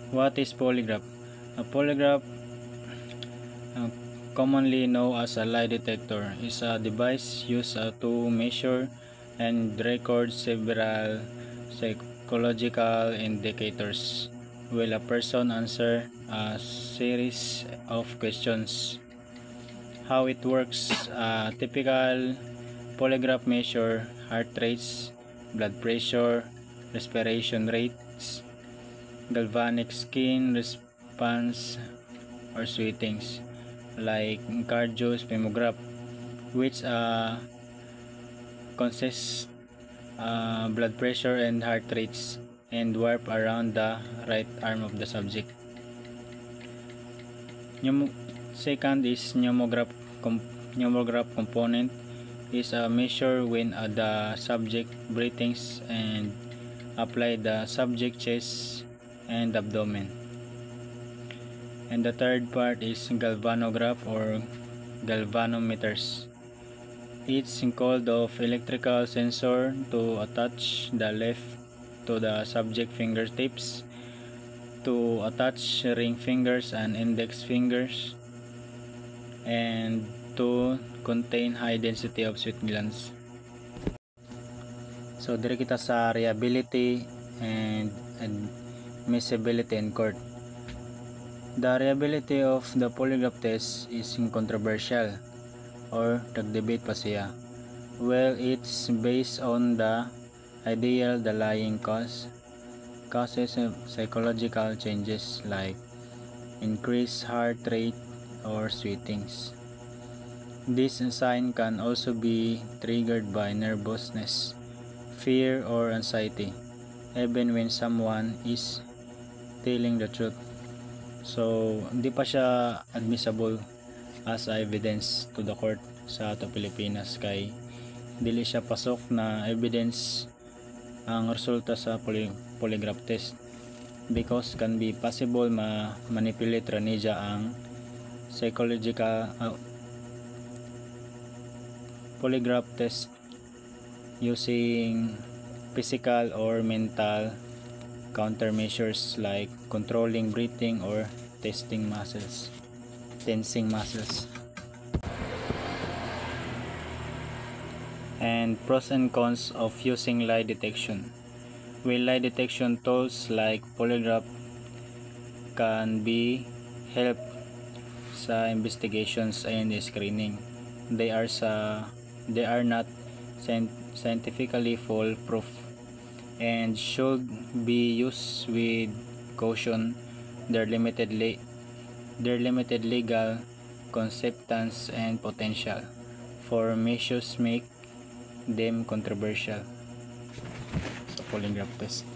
What is polygraph? A polygraph, commonly known as a lie detector, is a device used to measure and record several psychological indicators while a person answers a series of questions. How it works: a typical polygraph measure heart rates, blood pressure, respiration rates, galvanic skin response, or sweatings, like cardiospermograph, which consists blood pressure and heart rates and warp around the right arm of the subject. Second is pneumograph component is a measure when the subject breathings and apply the subject chest and abdomen. And the third part is galvanograph or galvanometers. It's called of electrical sensor to attach the left to the subject fingertips, to attach ring fingers and index fingers, and to contain high density of sweat glands. So dire kita sa reliability and admissibility in court. The reliability of the polygraph test is controversial, or nag-debate pa siya. Well, it's based on the ideal the lying causes of psychological changes like increased heart rate or sweatings. This sign can also be triggered by nervousness, fear, or anxiety, even when someone is telling the truth. So, hindi pa siya admissible as evidence to the court sa ato Pilipinas, kay dili siya pasok na evidence ang resulta sa polygraph test, because can be possible manipulate ra niya ang psychological polygraph test using physical or mental countermeasures like controlling breathing or tensing muscles. And pros and cons of using lie detection. While lie detection tools like polygraph can be help sa investigations and screening, they are not scientifically foolproof and should be used with caution. Their limited legal acceptance and potential for misuse make them controversial sa polygraph test.